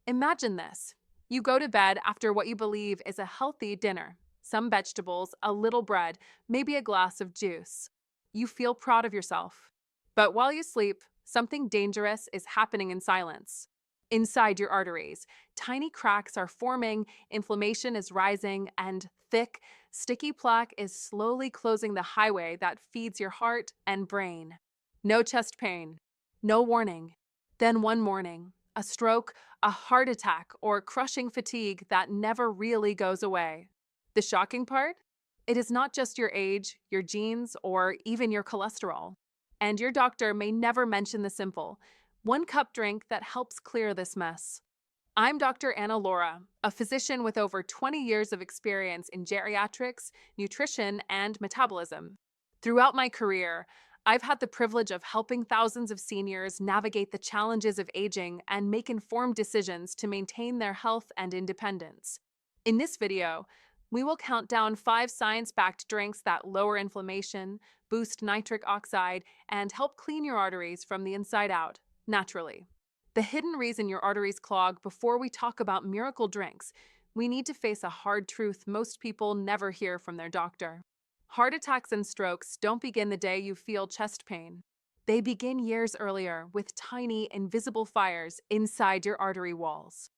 Imagine this. You go to bed after what you believe is a healthy dinner, some vegetables, a little bread, maybe a glass of juice. You feel proud of yourself. But while you sleep, something dangerous is happening in silence. Inside your arteries, tiny cracks are forming, inflammation is rising, and thick, sticky plaque is slowly closing the highway that feeds your heart and brain. No chest pain, no warning. Then one morning, a stroke, a heart attack, or crushing fatigue that never really goes away. The shocking part? It is not just your age, your genes, or even your cholesterol. And your doctor may never mention the simple one cup drink that helps clear this mess. I'm Dr. Anna Laura, a physician with over 20 years of experience in geriatrics, nutrition, and metabolism. Throughout my career, I've had the privilege of helping thousands of seniors navigate the challenges of aging and make informed decisions to maintain their health and independence. In this video, we will count down 5 science-backed drinks that lower inflammation, boost nitric oxide, and help clean your arteries from the inside out, naturally. The hidden reason your arteries clog. Before we talk about miracle drinks, we need to face a hard truth most people never hear from their doctor. Heart attacks and strokes don't begin the day you feel chest pain. They begin years earlier with tiny, invisible fires inside your artery walls.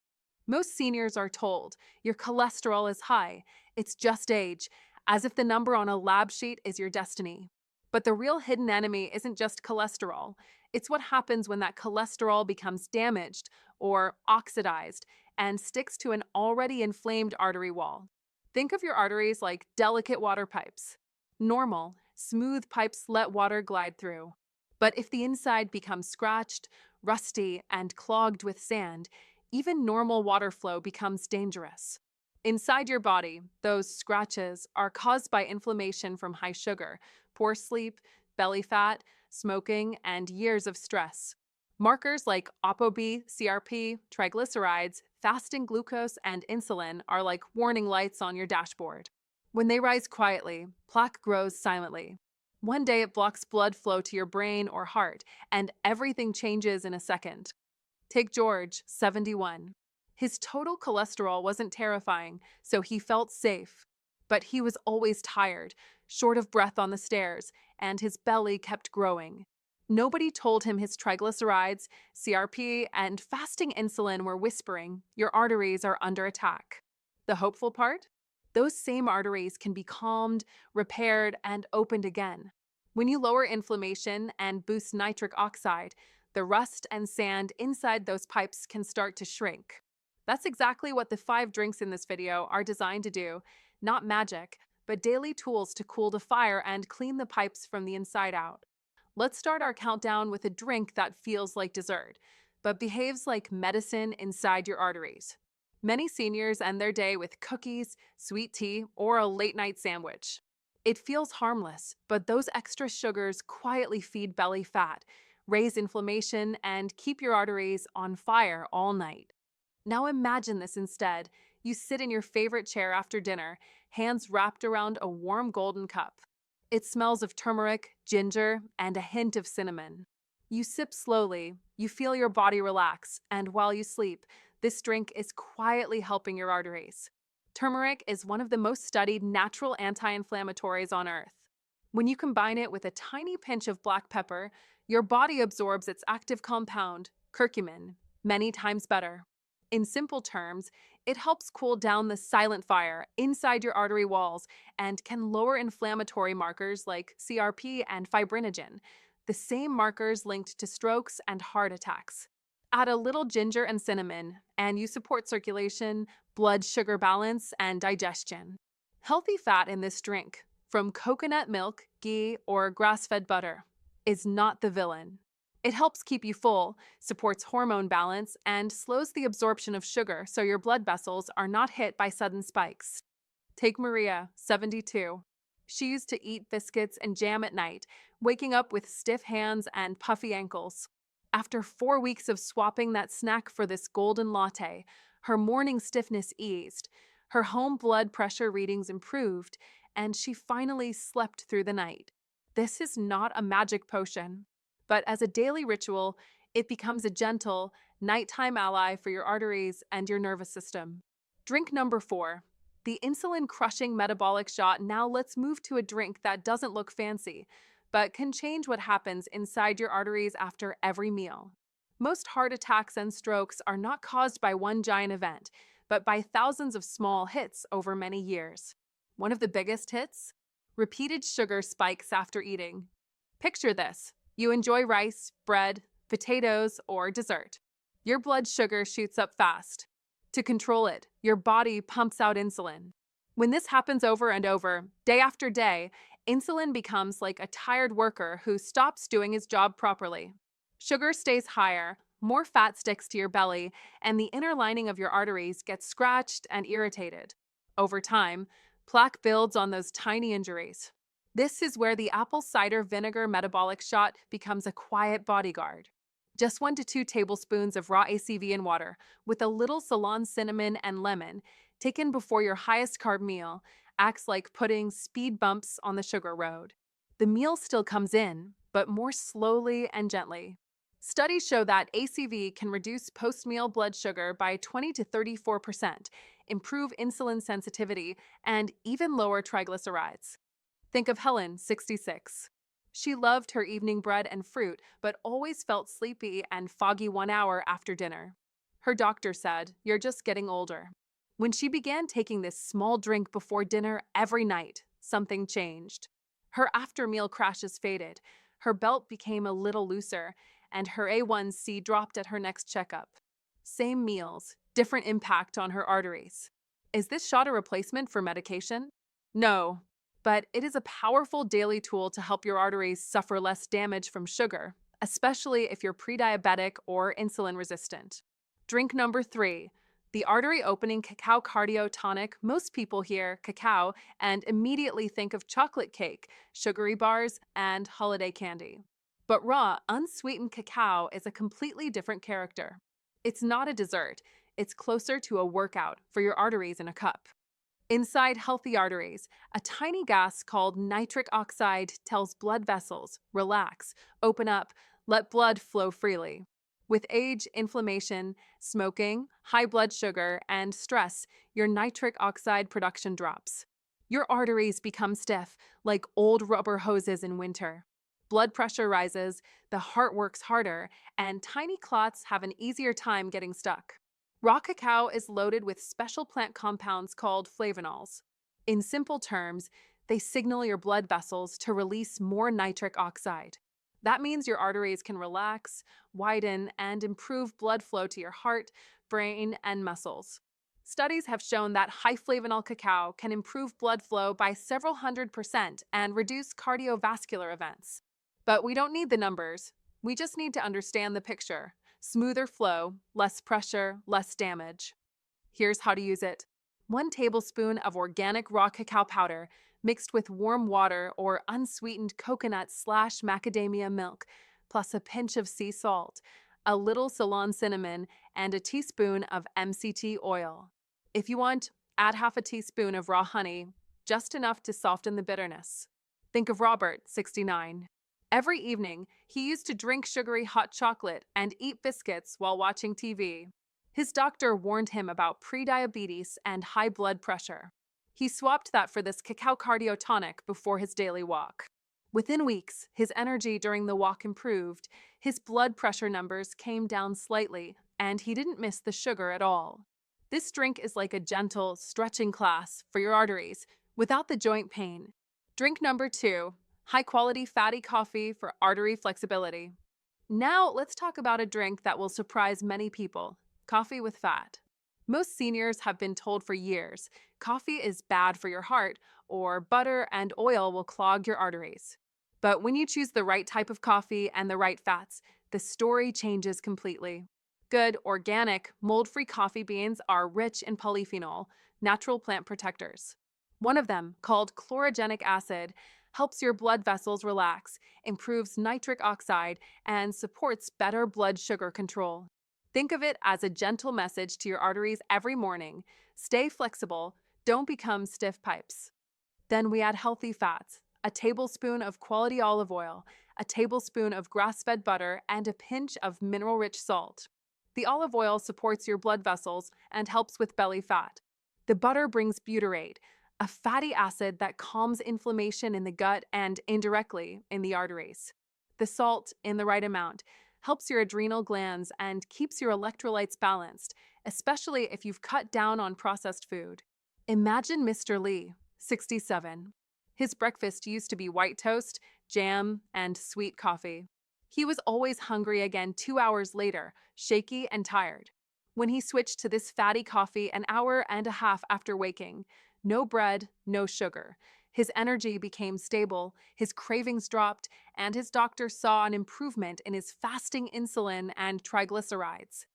Most seniors are told your cholesterol is high, it's just age, as if the number on a lab sheet is your destiny. But the real hidden enemy isn't just cholesterol, it's what happens when that cholesterol becomes damaged or oxidized and sticks to an already inflamed artery wall. Think of your arteries like delicate water pipes. Normal, smooth pipes let water glide through. But if the inside becomes scratched, rusty, and clogged with sand, even normal water flow becomes dangerous. Inside your body, those scratches are caused by inflammation from high sugar, poor sleep, belly fat, smoking, and years of stress. Markers like ApoB, CRP, triglycerides, fasting glucose, and insulin are like warning lights on your dashboard. When they rise quietly, plaque grows silently. One day it blocks blood flow to your brain or heart, and everything changes in a second. Take George, 71. His total cholesterol wasn't terrifying, so he felt safe. But he was always tired, short of breath on the stairs, and his belly kept growing. Nobody told him his triglycerides, CRP, and fasting insulin were whispering, your arteries are under attack. The hopeful part? Those same arteries can be calmed, repaired, and opened again. When you lower inflammation and boost nitric oxide, the rust and sand inside those pipes can start to shrink. That's exactly what the 5 drinks in this video are designed to do, not magic, but daily tools to cool the fire and clean the pipes from the inside out. Let's start our countdown with a drink that feels like dessert, but behaves like medicine inside your arteries. Many seniors end their day with cookies, sweet tea, or a late-night sandwich. It feels harmless, but those extra sugars quietly feed belly fat, raise inflammation, and keep your arteries on fire all night. Now imagine this instead. You sit in your favorite chair after dinner, hands wrapped around a warm golden cup. It smells of turmeric, ginger, and a hint of cinnamon. You sip slowly, you feel your body relax, and while you sleep, this drink is quietly helping your arteries. Turmeric is one of the most studied natural anti-inflammatories on Earth. When you combine it with a tiny pinch of black pepper, your body absorbs its active compound, curcumin, many times better. In simple terms, it helps cool down the silent fire inside your artery walls and can lower inflammatory markers like CRP and fibrinogen, the same markers linked to strokes and heart attacks. Add a little ginger and cinnamon, and you support circulation, blood sugar balance, and digestion. Healthy fat in this drink, from coconut milk, ghee, or grass-fed butter, is not the villain. It helps keep you full, supports hormone balance, and slows the absorption of sugar so your blood vessels are not hit by sudden spikes. Take Maria, 72. She used to eat biscuits and jam at night, waking up with stiff hands and puffy ankles. After 4 weeks of swapping that snack for this golden latte, her morning stiffness eased, her home blood pressure readings improved, and she finally slept through the night. This is not a magic potion, but as a daily ritual, it becomes a gentle, nighttime ally for your arteries and your nervous system. Drink number 4. The insulin-crushing metabolic shot. Now let's move to a drink that doesn't look fancy, but can change what happens inside your arteries after every meal. Most heart attacks and strokes are not caused by one giant event, but by thousands of small hits over many years. One of the biggest hits? Repeated sugar spikes after eating. Picture this. You enjoy rice, bread, potatoes, or dessert. Your blood sugar shoots up fast. To control it, your body pumps out insulin. When this happens over and over, day after day, insulin becomes like a tired worker who stops doing his job properly. Sugar stays higher, more fat sticks to your belly, and the inner lining of your arteries gets scratched and irritated. Over time, plaque builds on those tiny injuries. This is where the apple cider vinegar metabolic shot becomes a quiet bodyguard. Just 1 to 2 tablespoons of raw ACV in water with a little Ceylon cinnamon and lemon, taken before your highest carb meal, acts like putting speed bumps on the sugar road. The meal still comes in, but more slowly and gently. Studies show that ACV can reduce post-meal blood sugar by 20 to 34%, improve insulin sensitivity, and even lower triglycerides. Think of Helen, 66. She loved her evening bread and fruit, but always felt sleepy and foggy 1 hour after dinner. Her doctor said, "You're just getting older." When she began taking this small drink before dinner every night, something changed. Her after-meal crashes faded, her belt became a little looser, and her A1C dropped at her next checkup. Same meals, different impact on her arteries. Is this shot a replacement for medication? No, but it is a powerful daily tool to help your arteries suffer less damage from sugar, especially if you're pre-diabetic or insulin resistant. Drink number 3. The Artery-Opening Cacao Cardio Tonic. Most people hear cacao and immediately think of chocolate cake, sugary bars, and holiday candy. But raw, unsweetened cacao is a completely different character. It's not a dessert, it's closer to a workout for your arteries in a cup. Inside healthy arteries, a tiny gas called nitric oxide tells blood vessels, relax, open up, let blood flow freely. With age, inflammation, smoking, high blood sugar, and stress, your nitric oxide production drops. Your arteries become stiff, like old rubber hoses in winter. Blood pressure rises, the heart works harder, and tiny clots have an easier time getting stuck. Raw cacao is loaded with special plant compounds called flavonols. In simple terms, they signal your blood vessels to release more nitric oxide. That means your arteries can relax, widen, and improve blood flow to your heart, brain, and muscles. Studies have shown that high flavonol cacao can improve blood flow by several 100% and reduce cardiovascular events. But we don't need the numbers. We just need to understand the picture. Smoother flow, less pressure, less damage. Here's how to use it. 1 tablespoon of organic raw cacao powder mixed with warm water or unsweetened coconut/macadamia milk, plus a pinch of sea salt, a little Ceylon cinnamon, and a teaspoon of MCT oil. If you want, add half a teaspoon of raw honey, just enough to soften the bitterness. Think of Robert, 69. Every evening, he used to drink sugary hot chocolate and eat biscuits while watching TV. His doctor warned him about prediabetes and high blood pressure. He swapped that for this cacao cardio tonic before his daily walk. Within weeks, his energy during the walk improved, his blood pressure numbers came down slightly, and he didn't miss the sugar at all. This drink is like a gentle, stretching class for your arteries without the joint pain. Drink number 2. High-quality fatty coffee for artery flexibility. Now, let's talk about a drink that will surprise many people: coffee with fat. Most seniors have been told for years, coffee is bad for your heart, or butter and oil will clog your arteries. But when you choose the right type of coffee and the right fats, the story changes completely. Good, organic, mold-free coffee beans are rich in polyphenol, natural plant protectors. One of them, called chlorogenic acid, helps your blood vessels relax, improves nitric oxide, and supports better blood sugar control. Think of it as a gentle message to your arteries every morning. Stay flexible, don't become stiff pipes. Then we add healthy fats, a tablespoon of quality olive oil, a tablespoon of grass-fed butter, and a pinch of mineral-rich salt. The olive oil supports your blood vessels and helps with belly fat. The butter brings butyrate, a fatty acid that calms inflammation in the gut and indirectly in the arteries. The salt, in the right amount, helps your adrenal glands and keeps your electrolytes balanced, especially if you've cut down on processed food. Imagine Mr. Lee, 67. His breakfast used to be white toast, jam, and sweet coffee. He was always hungry again 2 hours later, shaky and tired. When he switched to this fatty coffee an hour and a half after waking, no bread, no sugar. His energy became stable, his cravings dropped, and his doctor saw an improvement in his fasting insulin and triglycerides.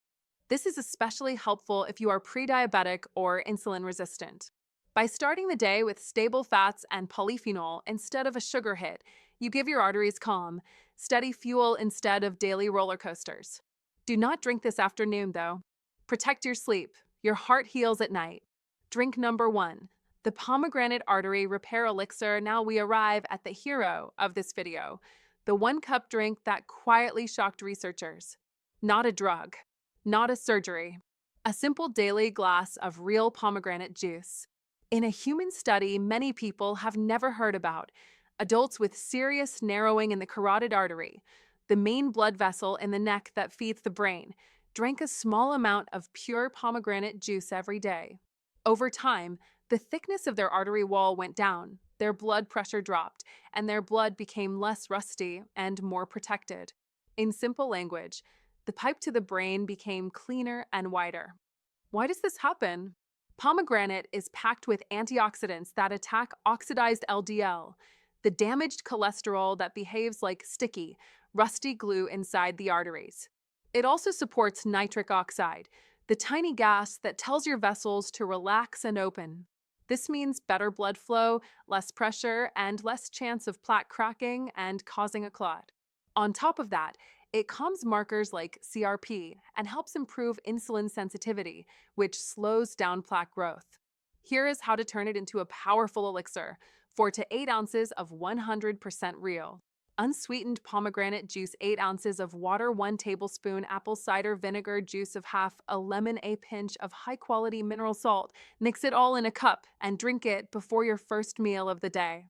This is especially helpful if you are pre-diabetic or insulin resistant. By starting the day with stable fats and polyphenol instead of a sugar hit, you give your arteries calm, steady fuel instead of daily roller coasters. Do not drink this afternoon, though. Protect your sleep. Your heart heals at night. Drink number 1. The Pomegranate Artery Repair Elixir. Now we arrive at the hero of this video, the 1-cup drink that quietly shocked researchers. Not a drug, not a surgery, a simple daily glass of real pomegranate juice. In a human study many people have never heard about, adults with serious narrowing in the carotid artery, the main blood vessel in the neck that feeds the brain, drank a small amount of pure pomegranate juice every day. Over time, the thickness of their artery wall went down, their blood pressure dropped, and their blood became less rusty and more protected. In simple language, the pipe to the brain became cleaner and wider. Why does this happen? Pomegranate is packed with antioxidants that attack oxidized LDL, the damaged cholesterol that behaves like sticky, rusty glue inside the arteries. It also supports nitric oxide, the tiny gas that tells your vessels to relax and open. This means better blood flow, less pressure, and less chance of plaque cracking and causing a clot. On top of that, it calms markers like CRP and helps improve insulin sensitivity, which slows down plaque growth. Here is how to turn it into a powerful elixir: 4 to 8 ounces of 100% real unsweetened pomegranate juice, 8 ounces of water, 1 tablespoon apple cider vinegar, juice of half a lemon, a pinch of high-quality mineral salt. Mix it all in a cup and drink it before your first meal of the day.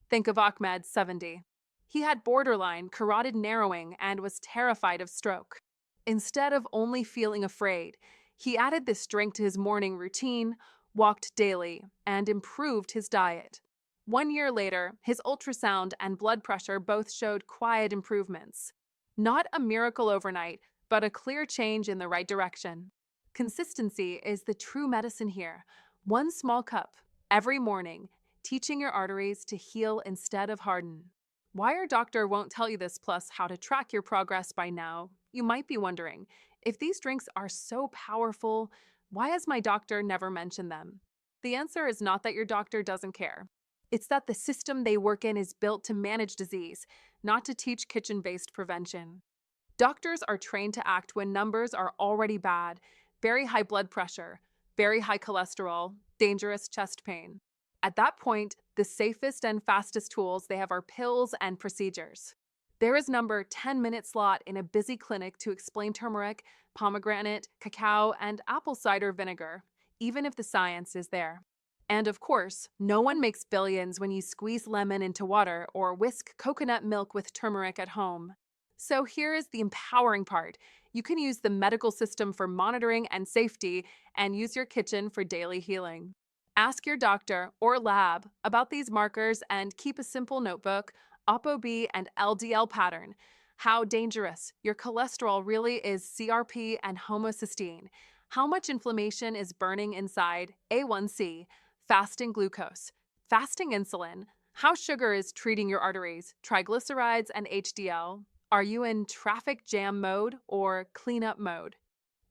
Think of Ahmed, 70. He had borderline carotid narrowing and was terrified of stroke. Instead of only feeling afraid, he added this drink to his morning routine, walked daily, and improved his diet. 1 year later, his ultrasound and blood pressure both showed quiet improvements. Not a miracle overnight, but a clear change in the right direction. Consistency is the true medicine here. 1 small cup every morning, teaching your arteries to heal instead of harden. Why our doctor won't tell you this, plus how to track your progress by now? You might be wondering, if these drinks are so powerful, why has my doctor never mentioned them? The answer is not that your doctor doesn't care. It's that the system they work in is built to manage disease, not to teach kitchen-based prevention. Doctors are trained to act when numbers are already bad: very high blood pressure, very high cholesterol, dangerous chest pain. At that point, the safest and fastest tools they have are pills and procedures. There is number 10-minute slot in a busy clinic to explain turmeric, pomegranate, cacao, and apple cider vinegar, even if the science is there. And of course, no one makes billions when you squeeze lemon into water or whisk coconut milk with turmeric at home. So here is the empowering part. You can use the medical system for monitoring and safety, and use your kitchen for daily healing. Ask your doctor or lab about these markers and keep a simple notebook: ApoB and LDL pattern, how dangerous your cholesterol really is, CRP and homocysteine, how much inflammation is burning inside, A1C, fasting glucose, fasting insulin, how sugar is treating your arteries, triglycerides and HDL. Are you in traffic jam mode or cleanup mode?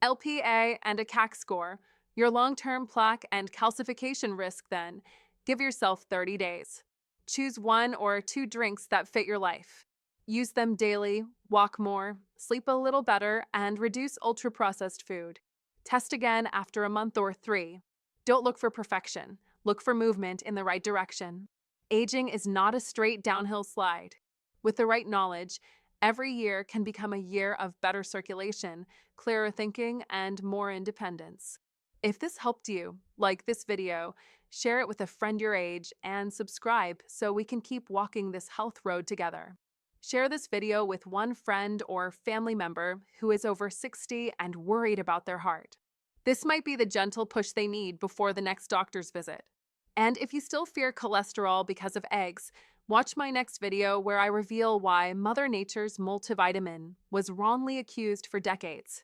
LPA and a CAC score, your long-term plaque and calcification risk. Then give yourself 30 days. Choose 1 or 2 drinks that fit your life. Use them daily, walk more, sleep a little better, and reduce ultra-processed food. Test again after a month or 3. Don't look for perfection. Look for movement in the right direction. Aging is not a straight downhill slide. With the right knowledge, Every year can become a year of better circulation, clearer thinking, and more independence. If this helped you, like this video, share it with a friend your age, and subscribe so we can keep walking this health road together. Share this video with one friend or family member who is over 60 and worried about their heart. This might be the gentle push they need before the next doctor's visit. And if you still fear cholesterol because of eggs, watch my next video where I reveal why Mother Nature's multivitamin was wrongly accused for decades.